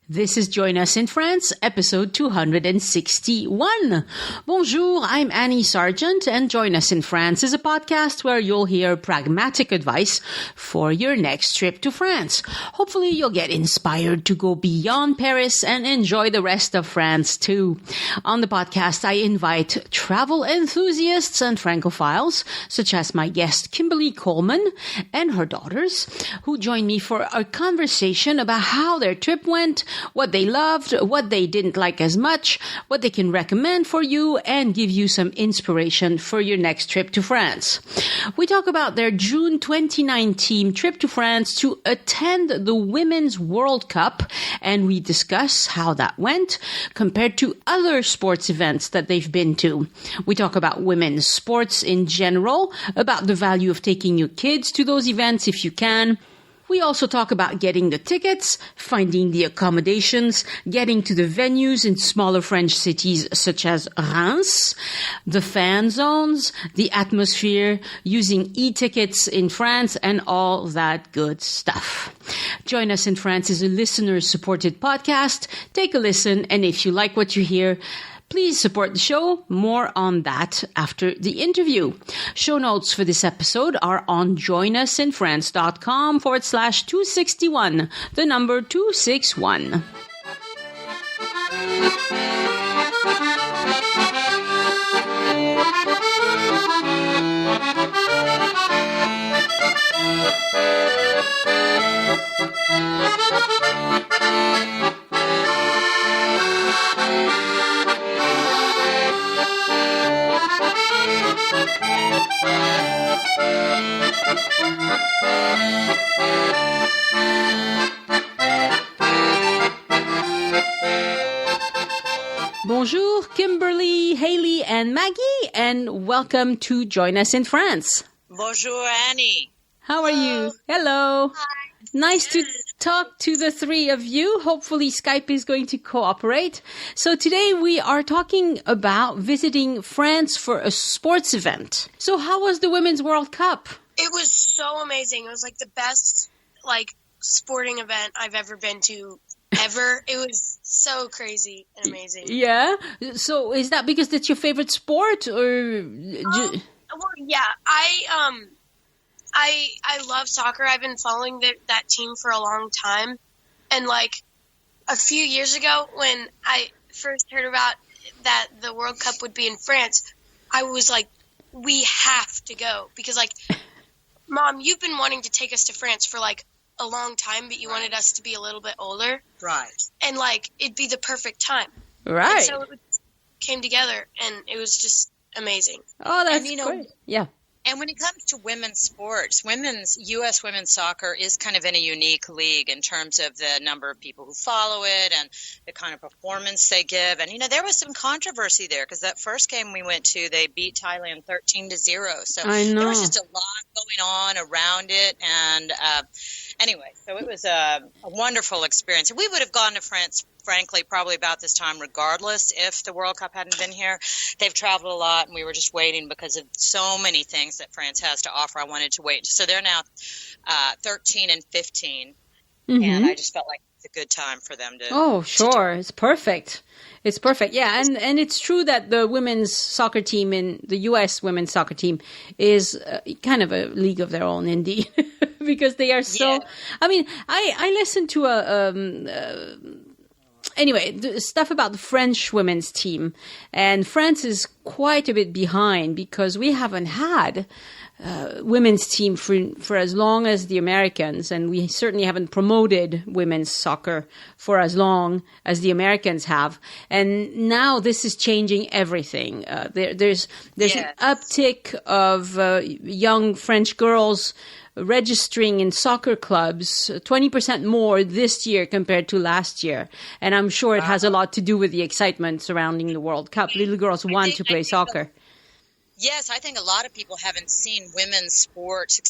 This is Join Us in France, episode 261. Bonjour, I'm Annie Sargent, and Join Us in France is a podcast where you'll hear pragmatic advice for your next trip to France. Hopefully you'll get inspired to go beyond Paris and enjoy the rest of France too. On the podcast, I invite travel enthusiasts and Francophiles, such as my guest Kimberly Coleman and her daughters, who join me for a conversation about how their trip went, what they loved, what they didn't like as much, what they can recommend for you, and give you some inspiration for your next trip to France. We talk about their June 2019 trip to France to attend the Women's World Cup, and we discuss how that went compared to other sports events that they've been to. We talk about women's sports in general, about the value of taking your kids to those events if you can. We also talk about getting the tickets, finding the accommodations, getting to the venues in smaller French cities such as Reims, the fan zones, the atmosphere, using e-tickets in France, and all that good stuff. Join Us in France is a listener-supported podcast. Take a listen, and if you like what you hear, please support the show. More on that after the interview. Show notes for this episode are on joinusinfrance.com/261, the number 261. Bonjour, Kimberly, Haley, and Maggie, and welcome to Join Us in France. Bonjour, Annie. How are you? Hello. Hi. Nice to talk to the three of you. Hopefully Skype is going to cooperate. So today we are talking about visiting France for a sports event. So how was the Women's World Cup? It was so amazing. It was like the best sporting event I've ever been to ever. It was so crazy and amazing. Yeah. So is that because that's your favorite sport, or? Well, yeah. I love soccer. I've been following that team for a long time, and a few years ago when I first heard about that the World Cup would be in France, I was like, we have to go because Mom, you've been wanting to take us to France for a long time, but you wanted us to be a little bit older. Right. And it'd be the perfect time. Right. And so it came together and it was just amazing. Oh, that's great. Yeah. And when it comes to women's sports, U.S. women's soccer is kind of in a unique league in terms of the number of people who follow it and the kind of performance they give. And, there was some controversy there because that first game we went to, they beat Thailand 13-0. So I know. There was just a lot going on around it. And anyway, so it was a wonderful experience. We would have gone to France, frankly, probably about this time regardless if the World Cup hadn't been here. They've traveled a lot, and we were just waiting because of so many things that France has to offer. I wanted to wait. So they're now 13 and 15, and I just felt like it's a good time for them to... Oh, sure. It's perfect. It's perfect. Yeah, and it's true that the women's soccer team the U.S. women's soccer team is kind of a league of their own, indeed, because they are so... Yeah. I mean, I listened to anyway, the stuff about the French women's team, and France is quite a bit behind because we haven't had women's team for as long as the Americans, and we certainly haven't promoted women's soccer for as long as the Americans have. And now this is changing everything. There's an uptick of young French girls registering in soccer clubs, 20% more this year compared to last year. And I'm sure it has a lot to do with the excitement surrounding the World Cup. Little girls want to play soccer. Yes, I think a lot of people haven't seen women's sports.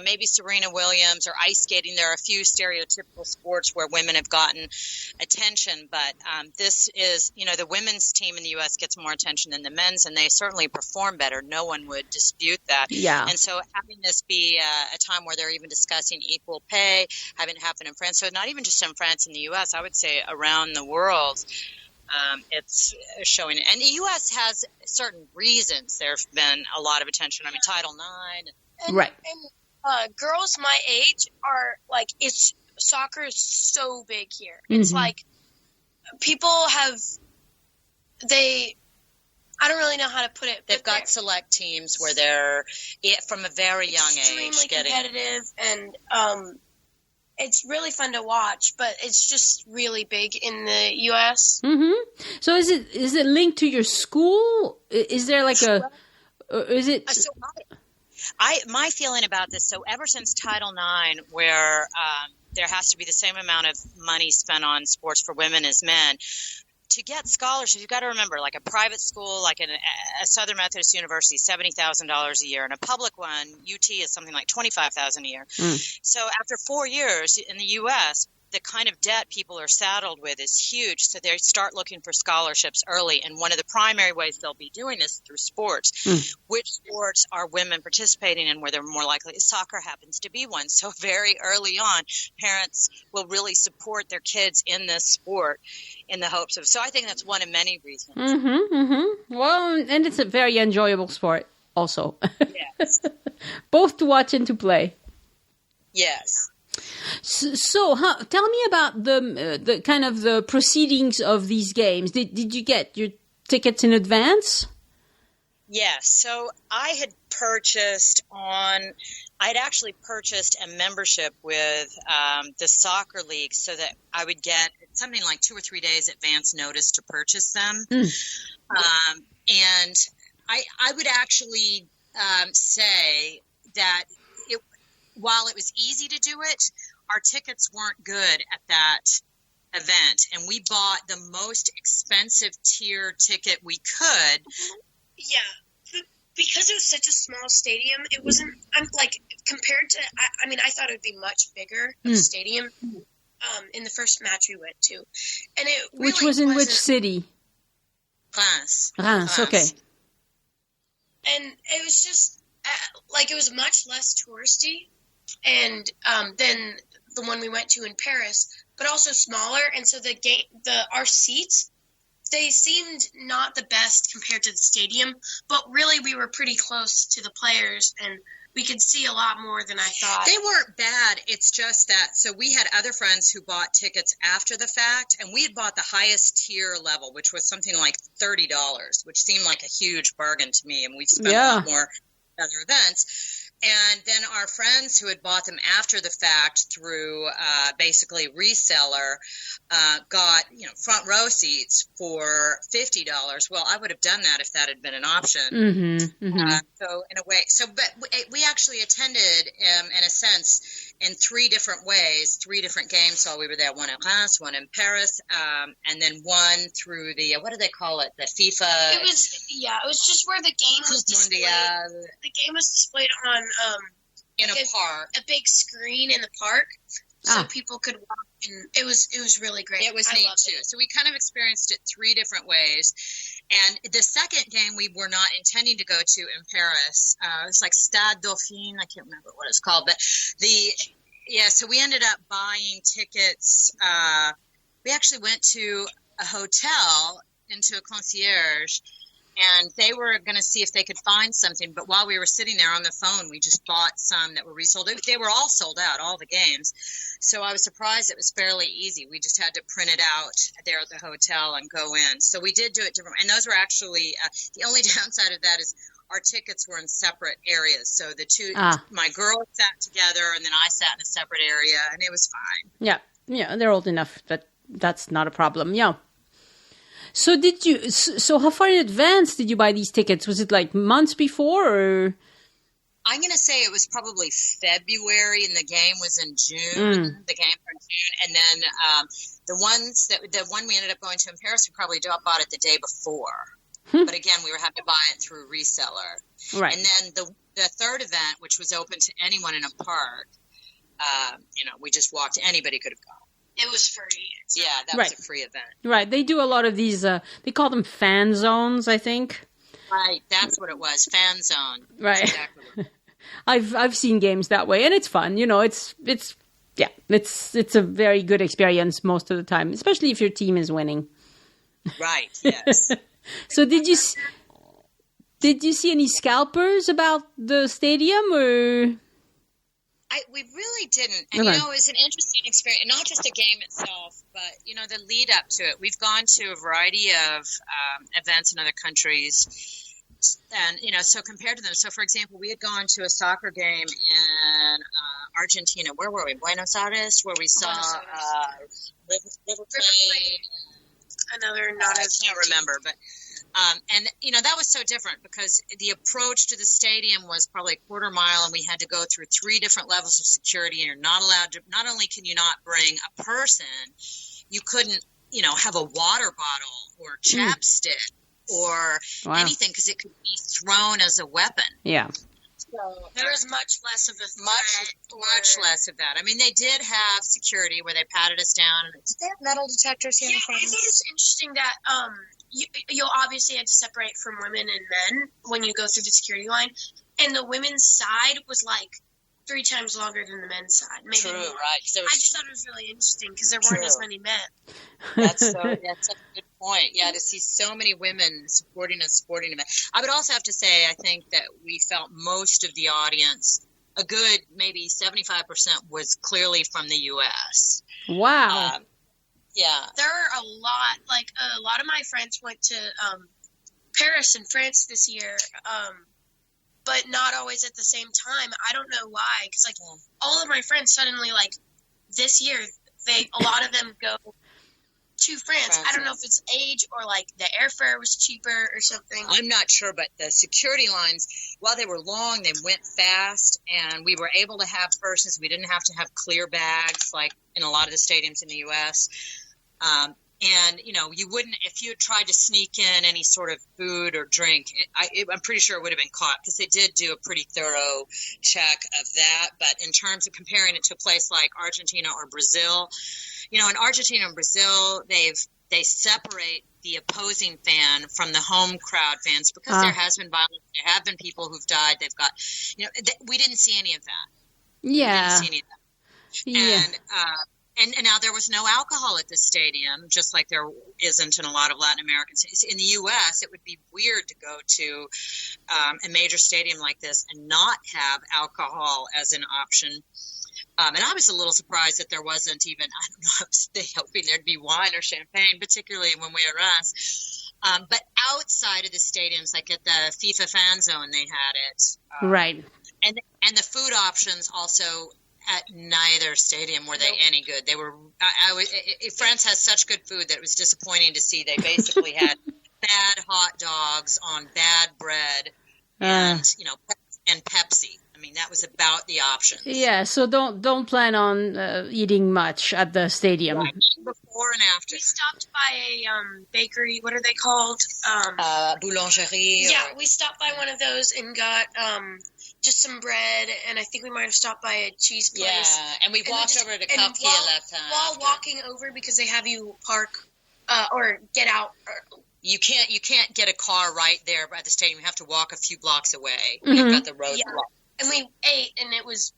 Maybe Serena Williams or ice skating. There are a few stereotypical sports where women have gotten attention, but this is, the women's team in the U.S. gets more attention than the men's, and they certainly perform better. No one would dispute that. Yeah. And so having this be a time where they're even discussing equal pay, having it happen in France, so not even just in France, in the U.S., I would say around the world. It's showing, and the U.S. has certain reasons. There's been a lot of attention. I mean, Title IX, right? And girls my age are like, soccer is so big here. It's like people have I don't really know how to put it. They've got select teams where they're from a very young age extremely competitive, and it's really fun to watch, but it's just really big in the U.S. Mm-hmm. So is it linked to your school? Is there like is it? So my feeling about this, so ever since Title IX, where there has to be the same amount of money spent on sports for women as men, to get scholarships, you've got to remember, like a private school, like a Southern Methodist University, $70,000 a year, and a public one, UT, is something like $25,000 a year. So after 4 years in the U.S., the kind of debt people are saddled with is huge. So they start looking for scholarships early. And one of the primary ways they'll be doing this through sports. Which sports are women participating in where they're more likely? Soccer happens to be one. So very early on, parents will really support their kids in this sport in the hopes of. So I think that's one of many reasons. Well, and it's a very enjoyable sport also. Yes. Both to watch and to play. Yes. So, tell me about the kind of the proceedings of these games. Did you get your tickets in advance? Yes. So I'd actually purchased a membership with the soccer league so that I would get something like 2 or 3 days advance notice to purchase them. And I would actually say that while it was easy to do it, our tickets weren't good at that event. And we bought the most expensive tier ticket we could. Yeah. Because it was such a small stadium, it wasn't, compared to, I thought it would be much bigger, the stadium, in the first match we went to. And it really Which was in which city? Reims, okay. And it was just, it was much less touristy. And than the one we went to in Paris, but also smaller. And so our seats, they seemed not the best compared to the stadium, but really we were pretty close to the players, and we could see a lot more than I thought. They weren't bad. It's just that, so we had other friends who bought tickets after the fact, and we had bought the highest tier level, which was something like $30, which seemed like a huge bargain to me, and we've spent a lot more at other events. And then our friends who had bought them after the fact through basically reseller got front row seats for $50. Well, I would have done that if that had been an option. So in a way, but we actually attended in a sense in 3 different ways, 3 different games while we were there. One in Reims, one in Paris, and then one through the what do they call it? The FIFA. It was just where the game was displayed. The game was displayed on in a park, a big screen in the park, so people could walk. And it was really great. It was neat too. So we kind of experienced it 3 different ways. And the second game we were not intending to go to in Paris. It was like Stade Dauphine. I can't remember what it's called, but so we ended up buying tickets. We actually went to a hotel, into a concierge, and they were going to see if they could find something. But while we were sitting there on the phone, we just bought some that were resold. They were all sold out, all the games. So I was surprised it was fairly easy. We just had to print it out there at the hotel and go in. So we did do it different. And those were actually the only downside of that is our tickets were in separate areas. So the two, my girls sat together, and then I sat in a separate area, and it was fine. Yeah, they're old enough that that's not a problem. Yeah. So so how far in advance did you buy these tickets? Was it like months before, or? I'm going to say it was probably February, and the game was in June. The game for June, and then the one we ended up going to in Paris, we probably bought it the day before. But again, we were having to buy it through a reseller. Right. And then the third event, which was open to anyone in a park, we just walked. Anybody could have gone. It was free. Yeah, that was a free event. Right. They do a lot of these, they call them fan zones, I think. Right. That's what it was. Fan zone. Right. That's exactly what it was. I've seen games that way, and it's fun. It's a very good experience most of the time, especially if your team is winning. Right. Yes. So did you see any scalpers about the stadium, or? We really didn't. And, Okay. it was an interesting experience, not just the game itself, but, the lead up to it. We've gone to a variety of events in other countries. And, so compared to them, so for example, we had gone to a soccer game in Argentina. Where were we? Buenos Aires, where we saw River Plate. Another I can't remember, but that was so different because the approach to the stadium was probably a quarter mile, and we had to go through 3 different levels of security. And you're not allowed to. Not only can you not bring a person, you couldn't, have a water bottle or chapstick or anything because it could be thrown as a weapon. Yeah. So there was much less of a much less of that. I mean, they did have security where they patted us down. Did they have metal detectors here? Yeah, I think it's interesting that you'll obviously have to separate from women and men when you go through the security line, and the women's side was like 3 times longer than the men's side. Maybe True, more. right? I just thought it was really interesting because there weren't as many men. That's such a good point. Yeah, to see so many women supporting a sporting event. I would also have to say, I think that we felt most of the audience, a good maybe 75%, was clearly from the U.S. Wow. Yeah. There are a lot of my friends went to Paris in France this year, but not always at the same time. I don't know why, because all of my friends suddenly this year, a lot of them go to France. I don't know if it's age or the airfare was cheaper or something. I'm not sure, but the security lines, while they were long, they went fast, and we were able to have persons. We didn't have to have clear bags like in a lot of the stadiums in the U.S. And, you wouldn't, if you had tried to sneak in any sort of food or drink, I'm pretty sure it would have been caught because they did do a pretty thorough check of that. But in terms of comparing it to a place like Argentina or Brazil, in Argentina and Brazil, they separate the opposing fan from the home crowd fans because there has been violence. There have been people who've died. They've got, we didn't see any of that. Yeah. We didn't see any of that. Yeah. And now there was no alcohol at the stadium, just like there isn't in a lot of Latin American cities. In the U.S., it would be weird to go to a major stadium like this and not have alcohol as an option. And I was a little surprised that there wasn't even, I don't know, I was hoping there'd be wine or champagne, particularly when we were us. But outside of the stadiums, like at the FIFA fan zone, they had it. Right. And the food options also at neither stadium were they any good. They were. France has such good food that it was disappointing to see. They basically had bad hot dogs on bad bread, and and Pepsi. I mean, that was about the options. Yeah. So don't plan on eating much at the stadium. Right. Before and after. We stopped by a bakery. What are they called? Boulangerie. Yeah, we stopped by one of those and got just some bread, and I think we might have stopped by a cheese place. Yeah, and we walked over to Cartier left time. While walking over, because they have you park or get out. You can't get a car right there by the stadium. You have to walk a few blocks away. Mm-hmm. You've got the road block. And we ate, and it was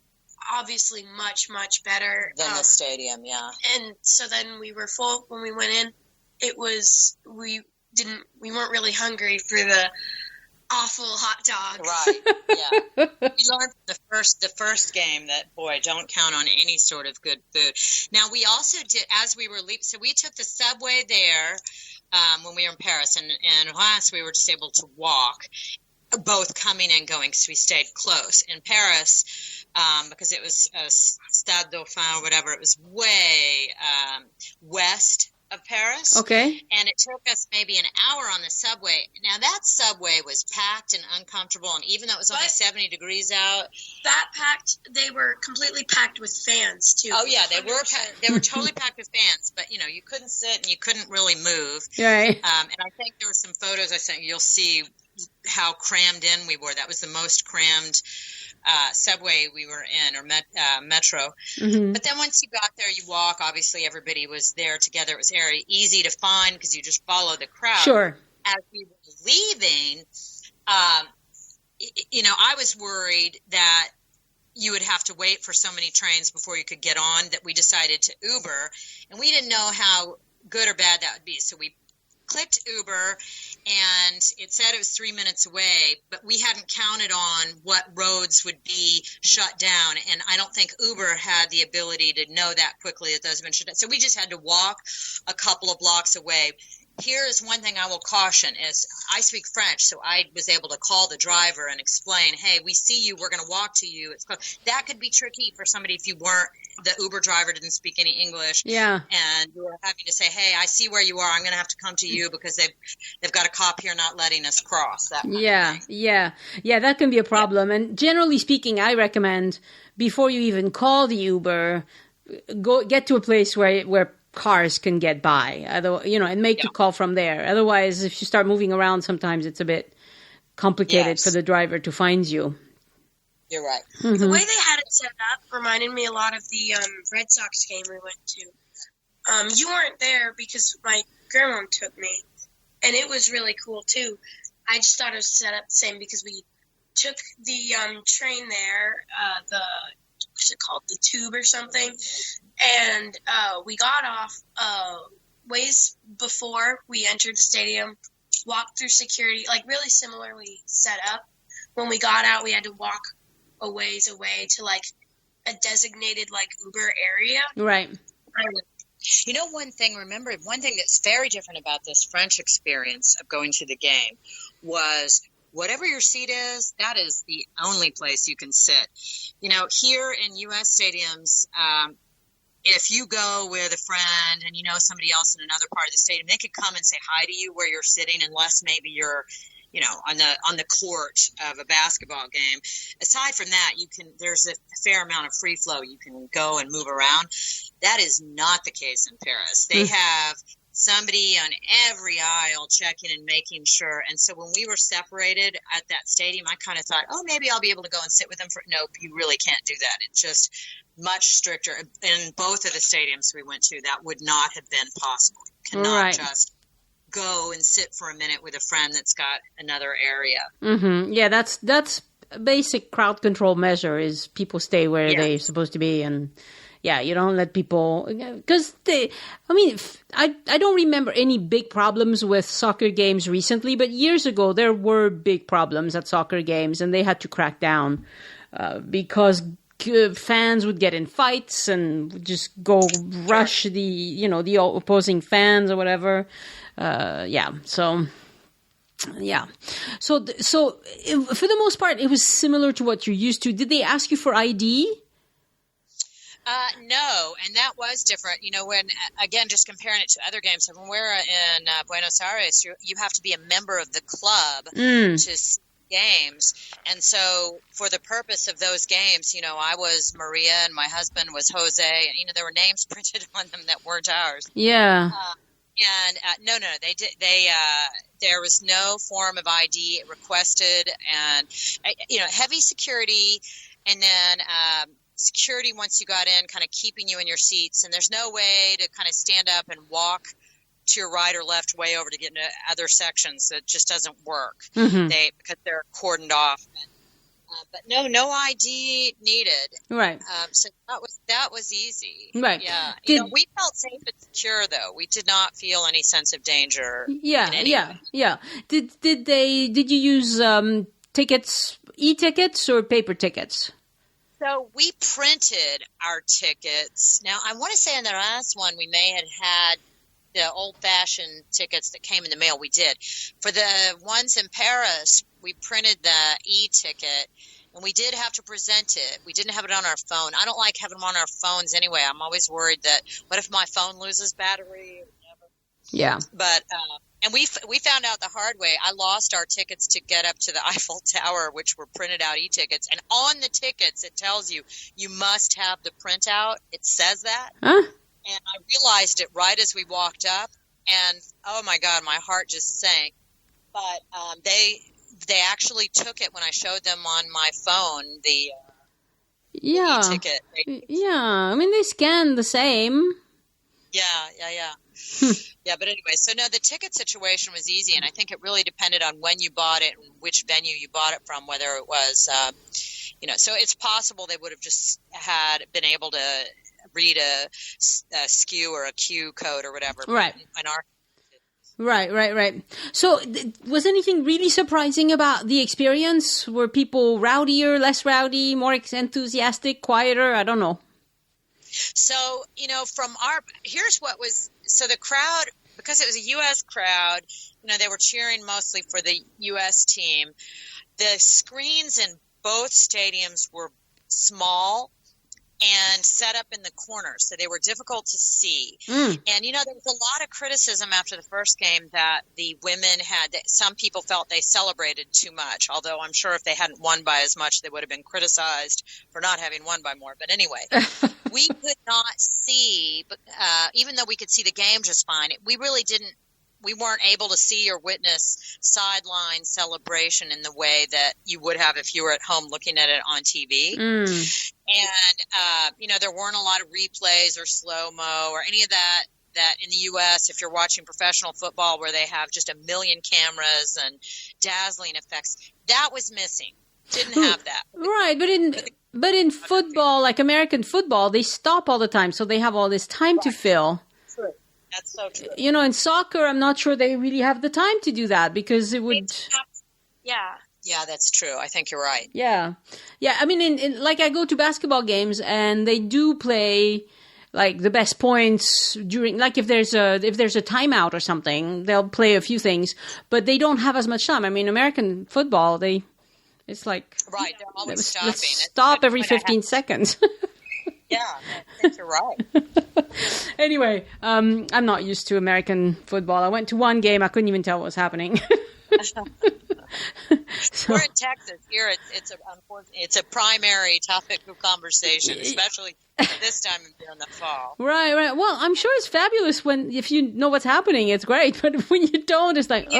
obviously much, much better than the stadium. Yeah. And so then we were full when we went in. It was we weren't really hungry for the awful hot dogs. Right. Yeah. We learned the first game that, boy, don't count on any sort of good food. Now, we also did, as we were leaving, so we took the subway there when we were in Paris, and in France we were just able to walk, both coming and going, because we stayed close. In Paris, because it was Stade Dauphin or whatever, it was way west of Paris. Okay. And it took us maybe an hour on the subway. Now, that subway was packed and uncomfortable, and even though it was only 70 degrees out. That packed, they were completely packed with fans, too. Oh, yeah, they were totally packed with fans, but, you know, you couldn't sit and you couldn't really move. Right. And I think there were some photos I sent you. You'll see how crammed in we were. That was the most crammed subway we were in, or metro. Mm-hmm. But then once you got there, you walk. Obviously, everybody was there together. It was very easy to find because you just follow the crowd. Sure. As we were leaving, you know, I was worried that you would have to wait for so many trains before you could get on, that we decided to Uber. And we didn't know how good or bad that would be. So we clicked Uber, and it said it was 3 minutes away, but we hadn't counted on what roads would be shut down. And I don't think Uber had the ability to know that quickly that those have been shut down. So we just had to walk a couple of blocks away. Here is one thing I will caution is I speak French, so I was able to call the driver and explain, hey, we see you, we're going to walk to you. It's close. That could be tricky for somebody if you weren't, the Uber driver didn't speak any English. Yeah. And you were having to say, hey, I see where you are. I'm going to have to come to you because they've got a cop here not letting us cross. That kind of thing. Yeah, that can be a problem. And generally speaking, I recommend before you even call the Uber, get to a place where cars can get by, and make the call from there. Otherwise, if you start moving around, sometimes it's a bit complicated for the driver to find you. You're right. Mm-hmm. The way they had it set up reminded me a lot of the Red Sox game we went to. You weren't there because my grandma took me, and it was really cool too. I just thought it was set up the same because we took the train there, what's it called, the Tube or something, and we got off ways before we entered the stadium, walked through security, like really similarly set up. When we got out, we had to walk a ways away to like a designated like Uber area. Right. You know, one thing that's very different about this French experience of going to the game was whatever your seat is, that is the only place you can sit. You know, here in U.S. stadiums, if you go with a friend and you know somebody else in another part of the stadium, they could come and say hi to you where you're sitting, unless maybe you're, you know, on the court of a basketball game. Aside from that, there's a fair amount of free flow. You can go and move around. That is not the case in Paris. They have somebody on every aisle checking and making sure. And so when we were separated at that stadium, I kind of thought, oh, maybe I'll be able to go and sit with them. Nope, you really can't do that. It's just much stricter. In both of the stadiums we went to, that would not have been possible. You cannot just go and sit for a minute with a friend that's got another area. Mm-hmm. Yeah, that's a basic crowd control measure is people stay where they're supposed to be. And yeah, you don't let people, because I don't remember any big problems with soccer games recently, but years ago there were big problems at soccer games and they had to crack down because fans would get in fights and would just go rush the opposing fans or whatever. So for the most part, it was similar to what you're used to. Did they ask you for ID? No, and that was different. You know, when, again, just comparing it to other games, when we're in Buenos Aires, you have to be a member of the club to see games. And so for the purpose of those games, you know, I was Maria and my husband was Jose. And, you know, there were names printed on them that weren't ours. Yeah. No, they did. There was no form of ID requested, and heavy security, and then security once you got in, kind of keeping you in your seats, and there's no way to kind of stand up and walk to your right or left way over to get into other sections. That just doesn't work. Mm-hmm. Because they're cordoned off. But no ID needed. Right. So that was easy. Right. Yeah. We felt safe and secure, though. We did not feel any sense of danger. Yeah. Did you use tickets, e-tickets or paper tickets? So we printed our tickets. Now, I want to say on the last one we may have had the old-fashioned tickets that came in the mail. We did. For the ones in Paris, we printed the e-ticket, and we did have to present it. We didn't have it on our phone. I don't like having them on our phones anyway. I'm always worried that, what if my phone loses battery? Yeah. But and we found out the hard way. I lost our tickets to get up to the Eiffel Tower, which were printed out e-tickets. And on the tickets, it tells you must have the printout. It says that. Huh? And I realized it right as we walked up. And, oh, my God, my heart just sank. But they actually took it when I showed them on my phone, the e-ticket. Yeah, I mean, they scan the same. Yeah. Yeah, but anyway, so no, the ticket situation was easy, and I think it really depended on when you bought it and which venue you bought it from, whether it was, so it's possible they would have just been able to read a SKU or a Q code or whatever. Right. In our Right. So was anything really surprising about the experience? Were people rowdier, less rowdy, more enthusiastic, quieter? I don't know. So, here's what was, so the crowd, because it was a U.S. crowd, they were cheering mostly for the U.S. team. The screens in both stadiums were small and set up in the corners, so they were difficult to see. And, there was a lot of criticism after the first game that the women some people felt they celebrated too much, although I'm sure if they hadn't won by as much, they would have been criticized for not having won by more. But anyway, we could not see, even though we could see the game just fine, we weren't able to see or witness sideline celebration in the way that you would have if you were at home looking at it on TV. And, there weren't a lot of replays or slow-mo or any of that in the U.S., if you're watching professional football where they have just a million cameras and dazzling effects, that was missing. Didn't have that. Right, but in football, like American football, they stop all the time, so they have all this time to fill. True. That's so true. In soccer, I'm not sure they really have the time to do that because it would... Yeah, that's true. I think you're right. Yeah. I mean, in like I go to basketball games and they do play like the best points during, like if there's a timeout or something, they'll play a few things, but they don't have as much time. I mean, American football, it's like right. They're always stopping. Let's stop every 15 seconds. Yeah, I think you're right. Anyway, I'm not used to American football. I went to one game. I couldn't even tell what was happening. We're in Texas. Here, it's a primary topic of conversation, especially this time of year in the fall. Right. Well, I'm sure it's fabulous if you know what's happening. It's great, but when you don't, it's like,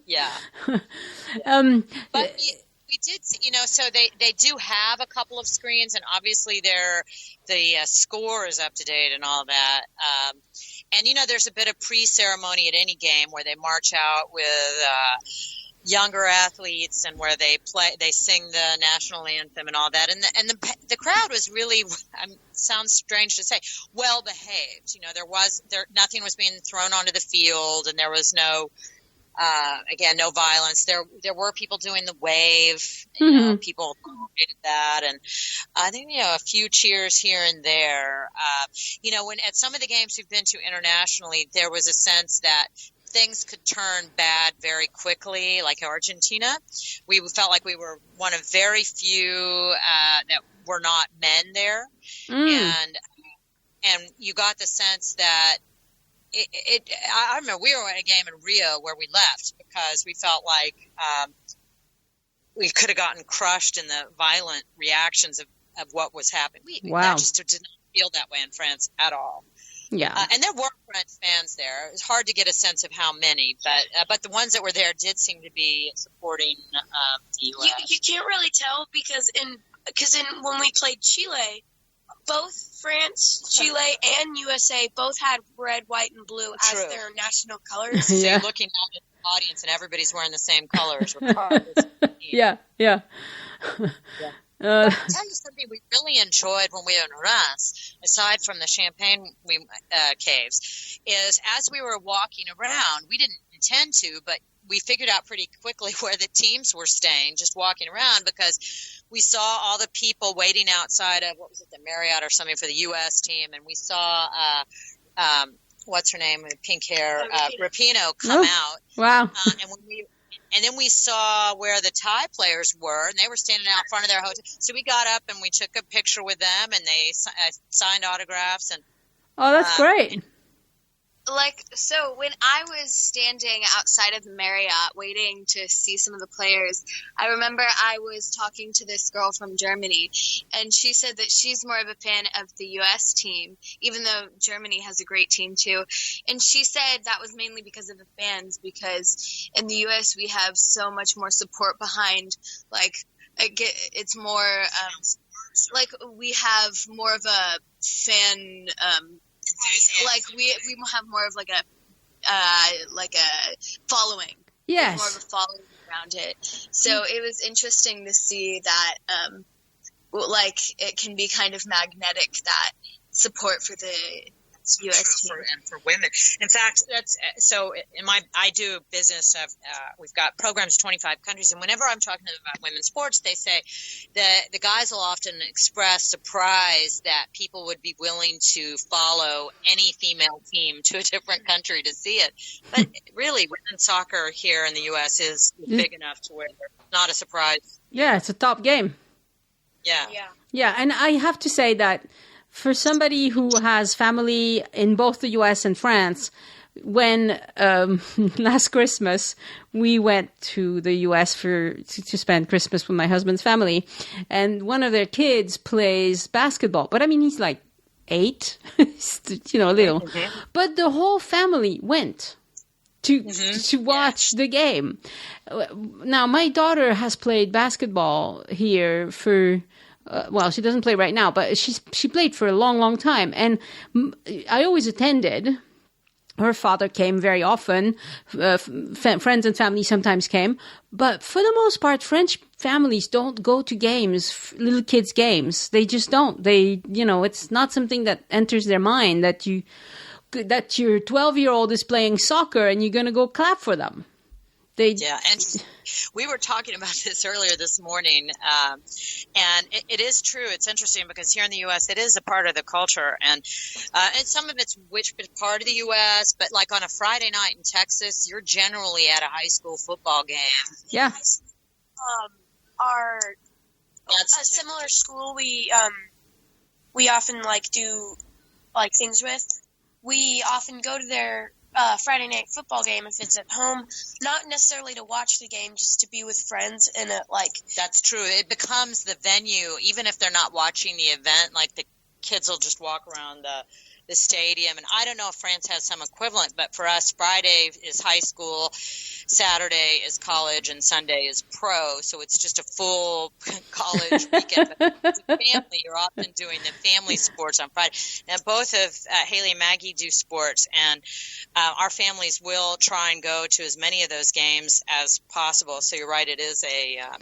Yeah. But we did, so they do have a couple of screens, and obviously the score is up to date and all that. And, there's a bit of pre-ceremony at any game where they march out with younger athletes and where they sing the national anthem and all that. And the crowd was really, sounds strange to say, well behaved. Nothing was being thrown onto the field, and there was no violence. There were people doing the wave. People appreciated that, and I think a few cheers here and there. When at some of the games we've been to internationally, there was a sense that things could turn bad very quickly. Like Argentina, we felt like we were one of very few that were not men there, and you got the sense that. I remember we were at a game in Rio where we left because we felt like we could have gotten crushed in the violent reactions of what was happening. That just did not feel that way in France at all. Yeah, and there were French fans there. It was hard to get a sense of how many, but the ones that were there did seem to be supporting the U.S. You can't really tell because when we played Chile, both France, Chile, and USA both had red, white, and blue as their national colors. So you're looking out at the audience, and everybody's wearing the same colors. Yeah. I'll tell you something we really enjoyed when we were in Reims, aside from the champagne caves, is as we were walking around, we didn't intend to, but we figured out pretty quickly where the teams were staying, just walking around, because we saw all the people waiting outside of, the Marriott or something for the U.S. team, and we saw, what's her name, with pink hair, Rapinoe come out. Wow. And then we saw where the Thai players were, and they were standing out front of their hotel. So we got up and we took a picture with them, and they signed autographs. And oh, that's great. So when I was standing outside of the Marriott waiting to see some of the players, I remember I was talking to this girl from Germany, and she said that she's more of a fan of the U.S. team, even though Germany has a great team too. And she said that was mainly because of the fans, because in the U.S. we have so much more support behind, it's more, we have more of a fan, we have more of a following. Yes. More of a following around it. So it was interesting to see that, it can be kind of magnetic, that support for the U.S. team. And for women. In fact, I do business of, we've got programs in 25 countries, and whenever I'm talking to them about women's sports, they say that the guys will often express surprise that people would be willing to follow any female team to a different country to see it. But really, women's soccer here in the U.S. is big enough to where it's not a surprise. Yeah, it's a top game. Yeah, and I have to say that for somebody who has family in both the U.S. and France, when last Christmas we went to the U.S. to spend Christmas with my husband's family, and one of their kids plays basketball. But I mean, he's like 8, little. Mm-hmm. But the whole family went to watch the game. Now, my daughter has played basketball here for... she doesn't play right now, but she played for a long, long time. And I always attended. Her father came very often. Friends and family sometimes came. But for the most part, French families don't go to games, little kids' games. They just don't. It's not something that enters their mind that your 12-year-old is playing soccer and you're going to go clap for them. And we were talking about this earlier this morning, and it is true. It's interesting because here in the U.S., it is a part of the culture, and some of it's which part of the U.S., but like on a Friday night in Texas, you're generally at a high school football game. Yeah. A similar school we often do things with. We often go to their Friday night football game if it's at home, not necessarily to watch the game, just to be with friends and That's true. It becomes the venue, even if they're not watching the event. Like the kids will just walk around the stadium, and I don't know if France has some equivalent, but for us, Friday is high school, Saturday is college, and Sunday is pro. So it's just a full college weekend. But as a family, you're often doing the family sports on Friday. And both of Haley and Maggie do sports, and our families will try and go to as many of those games as possible. So you're right, it is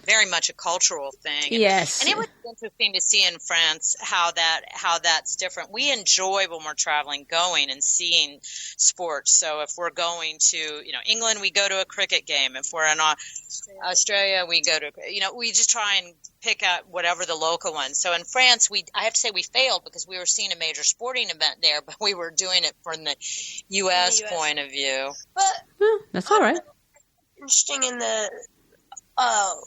very much a cultural thing. Yes. And it was interesting to see in France how that's different. We enjoy when we're traveling, going and seeing sports. So if we're going to, England, we go to a cricket game. If we're in Australia, we go to, we just try and pick out whatever the local one. So in France, I have to say we failed because we were seeing a major sporting event there, but we were doing it from the U.S. point of view. But that's all right. Interesting in the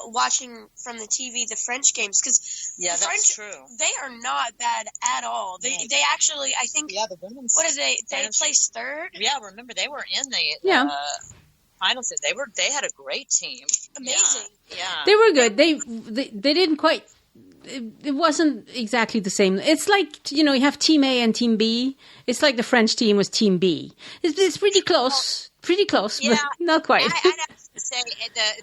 watching from the TV the French games, because that's French, true. They are not bad at all. They actually, I think, the women's. What did they placed third? Yeah, remember they were in the finals. They had a great team. Amazing. Yeah. They were good. They didn't quite. It wasn't exactly the same. It's like, you have Team A and Team B. It's like the French team was Team B. It's pretty close. But not quite. I'd have to say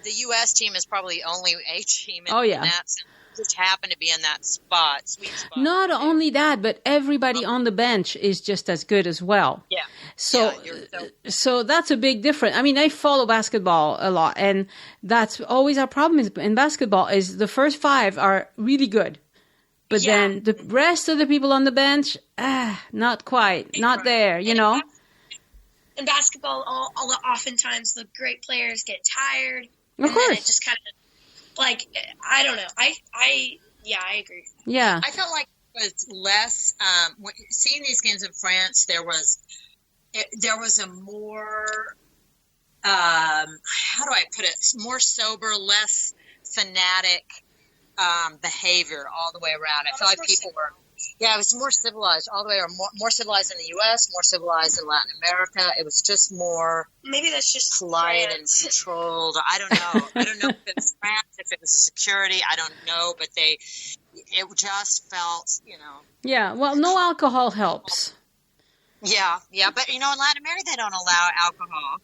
the U.S. team is probably the only A team in that sense. Just happen to be in that sweet spot. Not only that, but everybody on the bench is just as good as well. Yeah. So that's a big difference. I mean, I follow basketball a lot, and that's always our problem in basketball is the first 5 are really good. But then the rest of the people on the bench, not quite, not there, In basketball, oftentimes the great players get tired. Of course. Then it just kind of, I don't know. I agree. Yeah. I felt like it was less, seeing these games in France, there was a more, how do I put it, more sober, less fanatic behavior all the way around. I feel like people were Yeah, it was more civilized all the way, or more civilized in the U.S., more civilized in Latin America. It was just more Maybe that's just polite France. and controlled. I don't know. I don't know if it was France, if it was the security. I don't know, but it just felt, Yeah, well, no alcohol helps. Yeah. But in Latin America they don't allow alcohol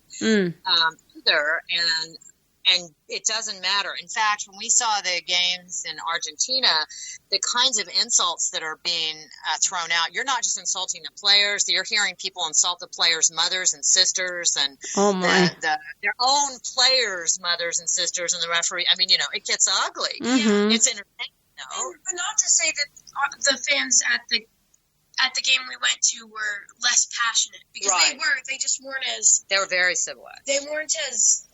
either, and it doesn't matter. In fact, when we saw the games in Argentina, the kinds of insults that are being thrown out, you're not just insulting the players, you're hearing people insult the players' mothers and sisters, and their own players' mothers and sisters, and the referee. I mean, it gets ugly. Mm-hmm. It's entertaining, though. But not to say that the fans at the game we went to were less passionate, because they just weren't as, They were very civilized. they weren't as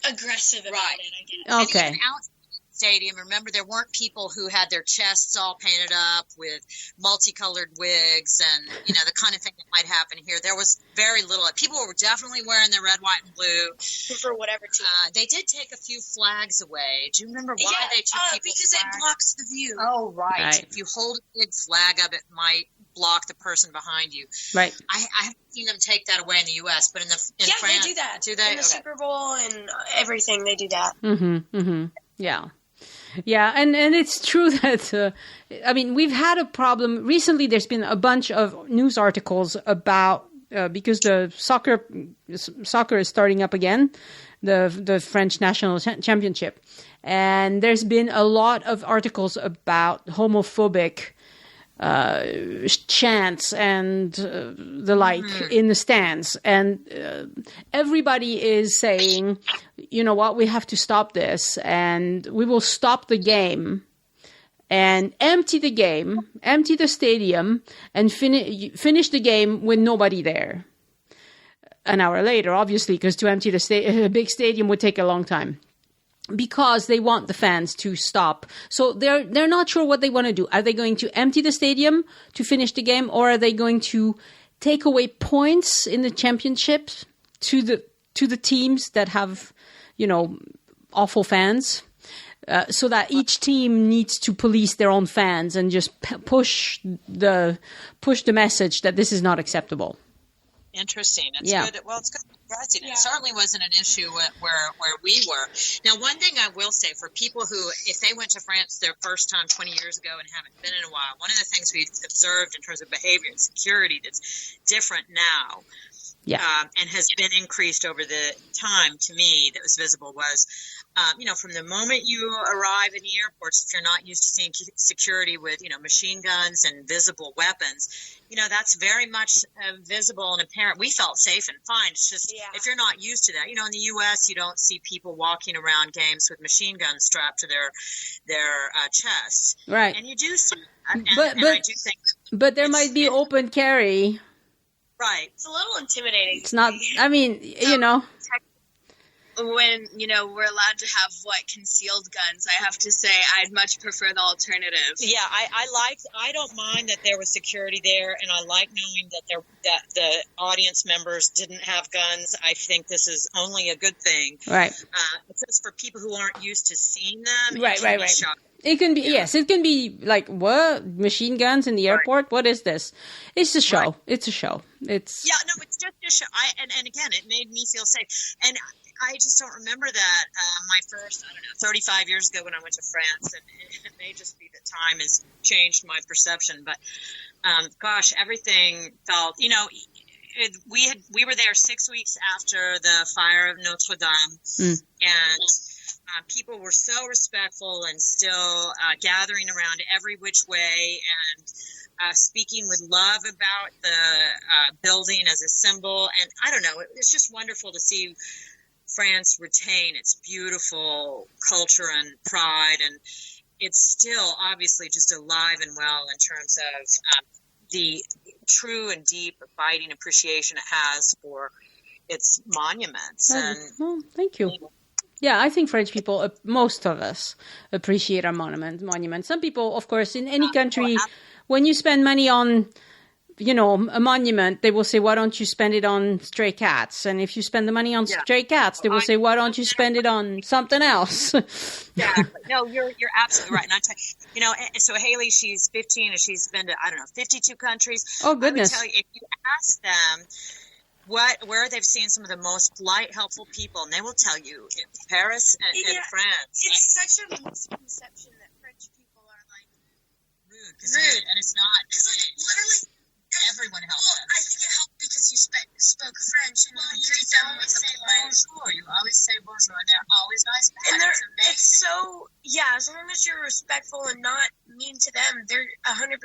aggressive about it, I guess. Okay. And even outside the stadium, remember, there weren't people who had their chests all painted up with multicolored wigs and, the kind of thing that might happen here. There was very little. People were definitely wearing their red, white, and blue. For whatever team. They did take a few flags away. Do you remember why they took people's because flags? it blocks the view. Oh, right. Right. If you hold a big flag up, it might block the person behind you. Right. I haven't seen them take that away in the U.S., but in France, they do that. Do they? In the Super Bowl and everything, they do that. Mm-hmm. Mm-hmm. Yeah. Yeah, and it's true that, we've had a problem. Recently, there's been a bunch of news articles about, because the soccer is starting up again, the French national championship. And there's been a lot of articles about homophobic chants and the like in the stands, and everybody is saying, you know what, we have to stop this, and we will stop the game and empty the stadium, and finish the game with nobody there. An hour later, obviously, because to empty a big stadium would take a long time. Because they want the fans to stop. So they're not sure what they want to do. Are they going to empty the stadium to finish the game, or are they going to take away points in the championship to the teams that have, awful fans? So that each team needs to police their own fans and just push the message that this is not acceptable. Interesting. It's good. Well, it's good. Yeah. It certainly wasn't an issue where we were. Now, one thing I will say for people who, if they went to France their first time 20 years ago and haven't been in a while, one of the things we've observed in terms of behavior and security that's different now and has been increased over the time, to me, that was visible was, from the moment you arrive in the airports, if you're not used to seeing security with, machine guns and visible weapons, that's very much visible and apparent. We felt safe and fine. It's just if you're not used to that, in the U.S. you don't see people walking around games with machine guns strapped to their chests, right? And you do see that. But I do think, but there might be open carry. Right. It's a little intimidating. It's not. When, we're allowed to have, concealed guns, I have to say I'd much prefer the alternative. Yeah, I don't mind that there was security there, and I like knowing that the audience members didn't have guns. I think this is only a good thing. Right. It's just for people who aren't used to seeing them. Right. It can be, it can be like, what? Machine guns in the airport? What is this? It's a show. Right. It's a show. It's just a show. And again, it made me feel safe. And I just don't remember that my first, 35 years ago when I went to France, and it may just be that time has changed my perception. But everything felt, we were there 6 weeks after the fire of Notre Dame, and people were so respectful and still gathering around every which way and speaking with love about the building as a symbol. And I don't know, it's just wonderful to see France retain its beautiful culture and pride, and it's still obviously just alive and well in terms of the true and deep abiding appreciation it has for its monuments. Well, thank you. Yeah, I think French people, most of us, appreciate our monuments. Some people, of course, in any country, when you spend money on a monument, they will say, why don't you spend it on stray cats? And if you spend the money on stray cats, they will say, why don't you spend it on something else? Exactly. No, you're absolutely right. And I tell you, so Haley, she's 15 and she's been to, 52 countries. Oh, goodness. I would tell you, if you ask them where they've seen some of the most polite, helpful people, and they will tell you Paris and France. It's such a misconception that French people are like rude, and it's not. Because literally everyone helps. Well, I think it helped because you spoke French, and you always say bonjour. You always say bonjour, and they're always nice back. And it's so as long as you're respectful and not mean to them, they're 100%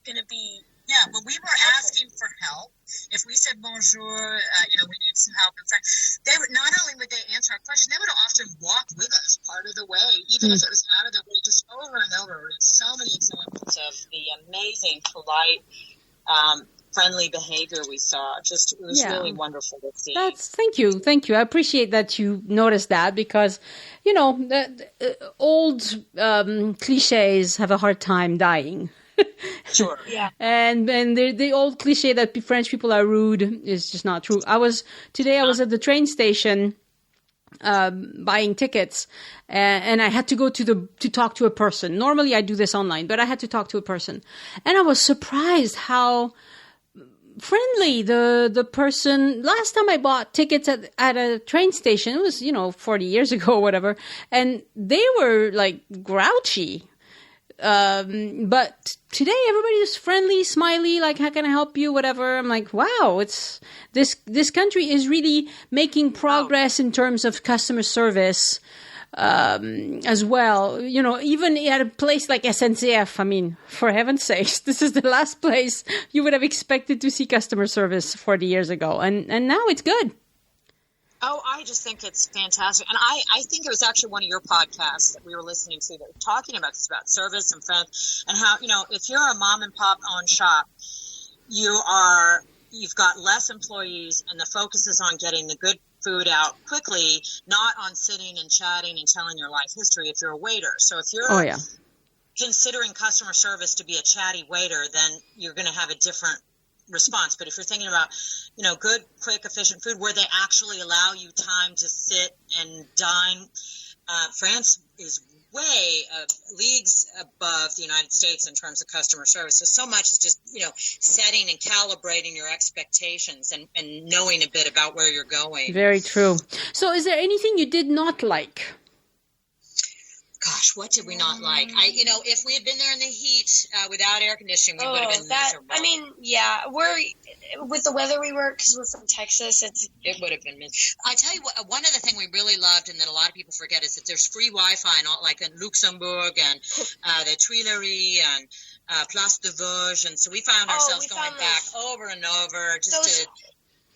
gonna be. Yeah, when we were asking for help, if we said bonjour, we need some help in French, they would not only would they answer our question, they would often walk with us part of the way, even if it was out of the way, just over and over. So many examples of the amazing, polite, friendly behavior we saw. Just it was really wonderful to see. Thank you. I appreciate that you noticed that because, the old cliches have a hard time dying. Sure. Yeah. And the old cliche that French people are rude is just not true. I was at the train station buying tickets, and I had to go to talk to a person. Normally I do this online, but I had to talk to a person, and I was surprised how friendly the person. Last time I bought tickets at a train station, it was 40 years ago or whatever, and they were like grouchy. But today everybody is friendly, smiley, like, how can I help you? Whatever. I'm like, wow, it's this country is really making progress in terms of customer service, as well. Even at a place like SNCF, I mean, for heaven's sakes, this is the last place you would have expected to see customer service 40 years ago. And now it's good. Oh, I just think it's fantastic. And I think it was actually one of your podcasts that we were listening to that were talking about this, about service and friends, and how, if you're a mom and pop owned shop, you've got less employees and the focus is on getting the good food out quickly, not on sitting and chatting and telling your life history if you're a waiter. So if you're considering customer service to be a chatty waiter, then you're going to have a different response. But if you're thinking about, good, quick, efficient food where they actually allow you time to sit and dine, France is way leagues above the United States in terms of customer service. So much is just, setting and calibrating your expectations and knowing a bit about where you're going. Very true. So is there anything you did not like? Gosh, what did we not like? If we had been there in the heat without air conditioning, we would have been miserable. I mean, we're with the weather we were, because we're from Texas. It would have been miserable. I tell you what, one other thing we really loved, and that a lot of people forget, is that there's free Wi-Fi, like in Luxembourg and the Tuileries and Place de Vosges, and so we found ourselves going back over and over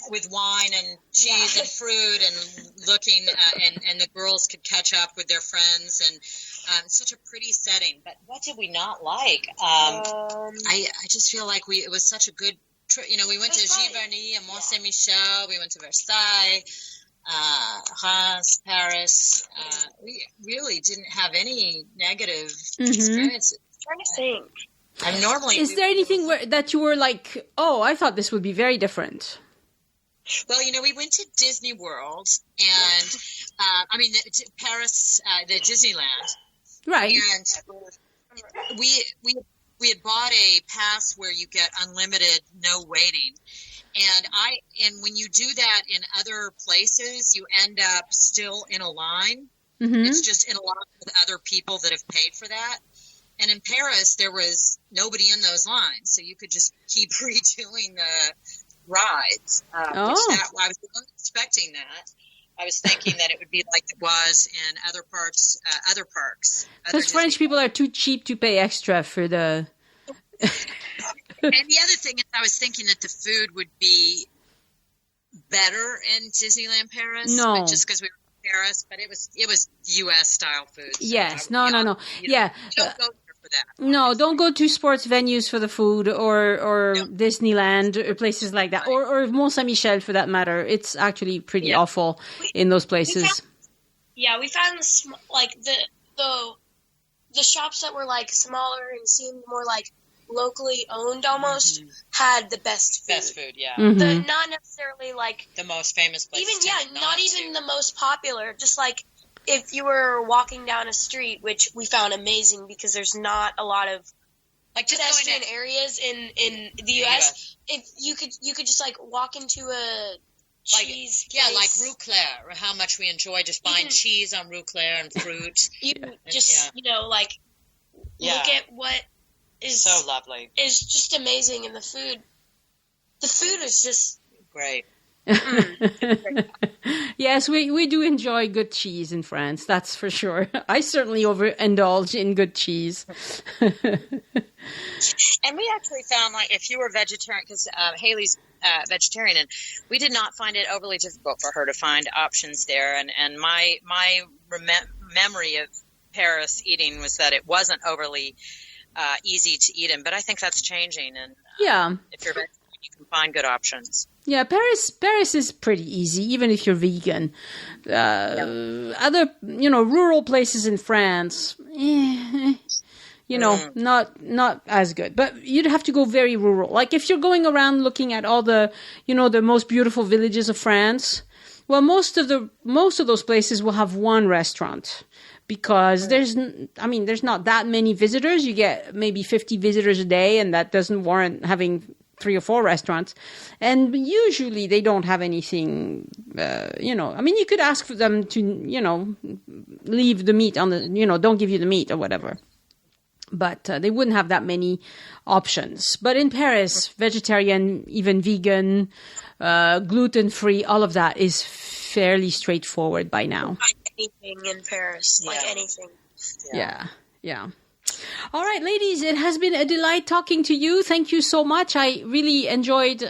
with wine and cheese and fruit and looking, and the girls could catch up with their friends, and such a pretty setting. But what did we not like? I just feel like it was such a good trip. We went to Giverny and Mont Saint Michel. We went to Versailles, Reims, Paris. We really didn't have any negative experiences. I'm trying to think. And normally, is there anything that you were like, oh, I thought this would be very different? Well, we went to Disney World and, Paris, the Disneyland. Right. And we had bought a pass where you get unlimited, no waiting. And when you do that in other places, you end up still in a line. Mm-hmm. It's just in a line with other people that have paid for that. And in Paris, there was nobody in those lines. So you could just keep redoing the rides. I was not expecting that. I was thinking that it would be like it was in other parks. Because French people are too cheap to pay extra for the... And the other thing is, I was thinking that the food would be better in Disneyland Paris. No. But just because we were in Paris, but it was U.S. style food. So yes. No. Yeah. You don't go for that. No, don't go to sports venues for the food or Disneyland or places like that, or Mont Saint Michel for that matter. It's actually pretty awful in those places. We found the shops that were like smaller and seemed more like locally owned almost had the best food. Best food, yeah. Mhm. Not necessarily like The most famous place. not even the most popular. Just like if you were walking down a street, which we found amazing because there's not a lot of like just pedestrian going areas in the U.S. If you could just like walk into a cheese place. like Rue Claire, or how much we enjoy just buying cheese on Rue Claire and fruit. You just like look at what is so lovely. Is just amazing, and the food is just great. Yes, we do enjoy good cheese in France, that's for sure. I certainly overindulge in good cheese. And we actually found, like, if you were vegetarian, because Haley's vegetarian, and we did not find it overly difficult for her to find options there. And my memory of Paris eating was that it wasn't overly easy to eat in, but I think that's changing. And if you're vegetarian, you can find good options. Yeah, Paris is pretty easy, even if you're vegan. Other, rural places in France, not as good. But you'd have to go very rural. Like if you're going around looking at all the, the most beautiful villages of France, well, most of those places will have one restaurant. Because there's not that many visitors. You get maybe 50 visitors a day, and that doesn't warrant having 3 or 4 restaurants. And usually they don't have anything, you could ask for them to, leave the meat on the, don't give you the meat or whatever. But they wouldn't have that many options. But in Paris, vegetarian, even vegan, gluten-free, all of that is fairly straightforward by now. Anything in Paris, like anything. Yeah. All right, ladies, it has been a delight talking to you. Thank you so much. I really enjoyed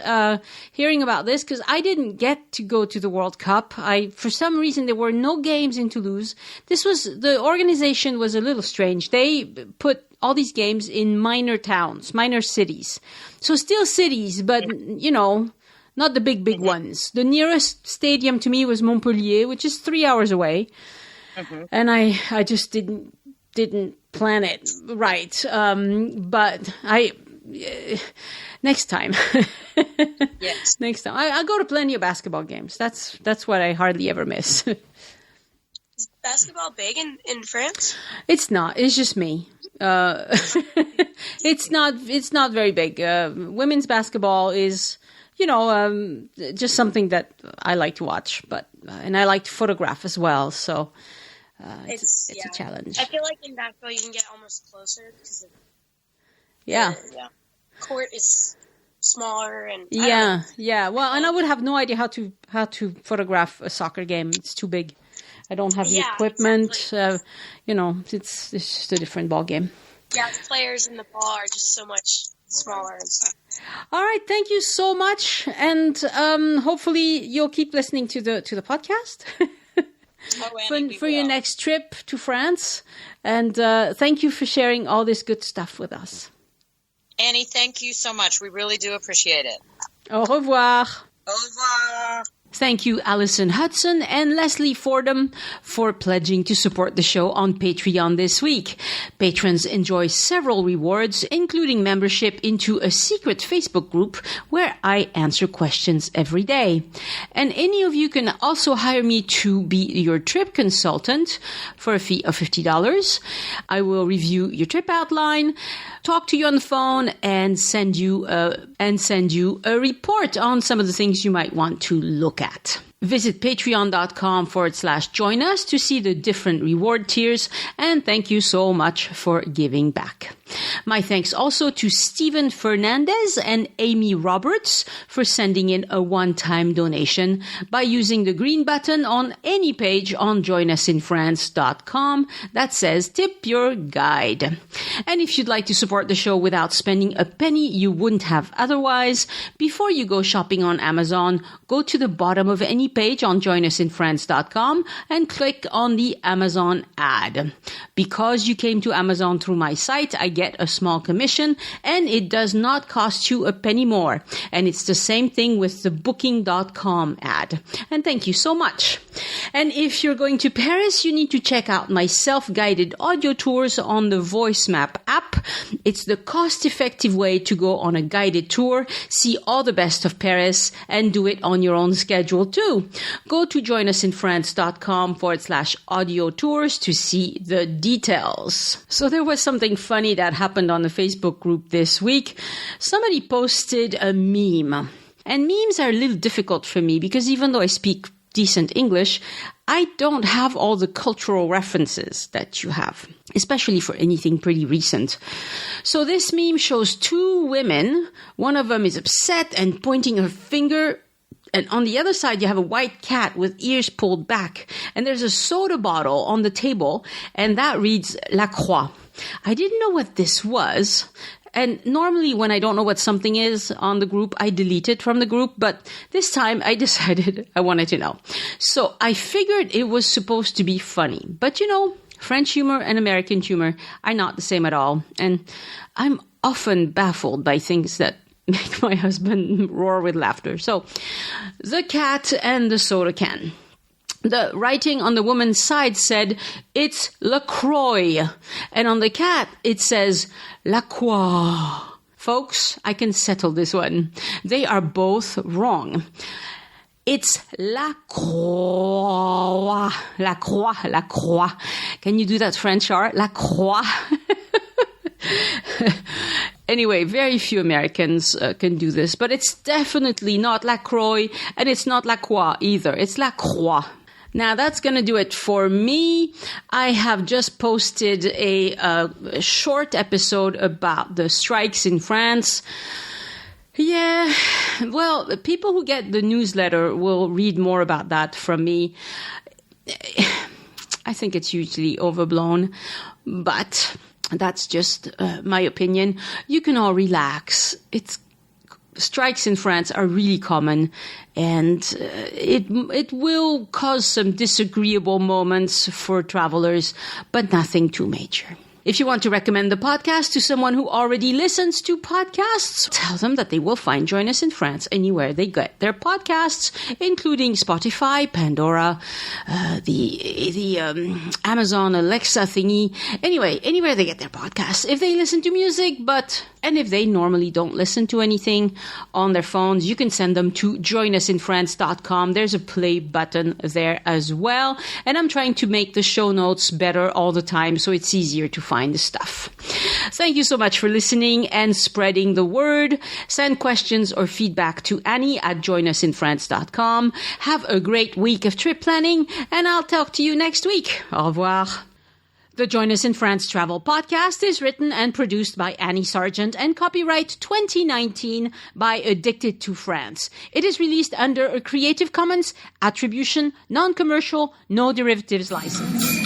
hearing about this because I didn't get to go to the World Cup. For some reason, there were no games in Toulouse. The organization was a little strange. They put all these games in minor towns, minor cities. So still cities, but, not the big ones. The nearest stadium to me was Montpellier, which is 3 hours away. And I just didn't plan it right. But next time. Yes. Next time. I go to plenty of basketball games. That's what I hardly ever miss. Is basketball big in France? It's not. It's just me. It's not very big. Women's basketball is, just something that I like to watch, and I like to photograph as well. So it's a challenge. I feel like in basketball you can get almost closer because the court is smaller and Well, and I would have no idea how to photograph a soccer game. It's too big. I don't have the equipment. Exactly. It's just a different ball game. Yeah, the players and the ball are just so much smaller and stuff. All right, thank you so much, and hopefully you'll keep listening to the podcast for your next trip to France. And thank you for sharing all this good stuff with us. Annie, thank you so much. We really do appreciate it. Au revoir. Au revoir. Thank you, Alison Hudson and Leslie Fordham, for pledging to support the show on Patreon this week. Patrons enjoy several rewards, including membership into a secret Facebook group where I answer questions every day. And any of you can also hire me to be your trip consultant for a fee of $50. I will review your trip outline, talk to you on the phone, and send you a report on some of the things you might want to look at. Visit patreon.com/join us to see the different reward tiers, and thank you so much for giving back. My thanks also to Stephen Fernandez and Amy Roberts for sending in a one-time donation by using the green button on any page on joinusinfrance.com that says tip your guide. And if you'd like to support the show without spending a penny you wouldn't have otherwise, before you go shopping on Amazon, go to the bottom of any page on joinusinfrance.com and click on the Amazon ad. Because you came to Amazon through my site, I get a small commission, and it does not cost you a penny more. And it's the same thing with the booking.com ad. And thank you so much. And if you're going to Paris, you need to check out my self-guided audio tours on the VoiceMap app. It's the cost-effective way to go on a guided tour, see all the best of Paris, and do it on your own schedule too. Go to joinusinfrance.com/audio tours to see the details. So there was something funny that happened on the Facebook group this week. Somebody posted a meme. And memes are a little difficult for me because even though I speak decent English, I don't have all the cultural references that you have, especially for anything pretty recent. So this meme shows two women. One of them is upset and pointing her finger. And on the other side, you have a white cat with ears pulled back. And there's a soda bottle on the table, and that reads La Croix. I didn't know what this was. And normally when I don't know what something is on the group, I delete it from the group. But this time I decided I wanted to know. So I figured it was supposed to be funny. But you know, French humor and American humor are not the same at all. And I'm often baffled by things that make my husband roar with laughter. So the cat and the soda can. The writing on the woman's side said, it's La Croix. And on the cat, it says, La Croix. Folks, I can settle this one. They are both wrong. It's La Croix. La Croix, La Croix. Can you do that French R? La Croix. Anyway, very few Americans can do this, but it's definitely not La Croix, and it's not La Croix either. It's La Croix. Now, that's going to do it for me. I have just posted a short episode about the strikes in France. Yeah, well, people who get the newsletter will read more about that from me. I think it's hugely overblown, but that's just my opinion. You can all relax. Strikes in France are really common, and it will cause some disagreeable moments for travelers, but nothing too major. If you want to recommend the podcast to someone who already listens to podcasts, tell them that they will find Join Us in France anywhere they get their podcasts, including Spotify, Pandora, the Amazon Alexa thingy. Anyway, anywhere they get their podcasts. If they listen to music, and if they normally don't listen to anything on their phones, you can send them to joinusinfrance.com. There's a play button there as well. And I'm trying to make the show notes better all the time, so it's easier to find the stuff. Thank you so much for listening and spreading the word. Send questions or feedback to Annie at joinusinfrance.com. Have a great week of trip planning, and I'll talk to you next week. Au revoir. The Join Us in France Travel Podcast is written and produced by Annie Sargent and copyright 2019 by Addicted to France. It is released under a Creative Commons Attribution, Non-Commercial, No Derivatives license.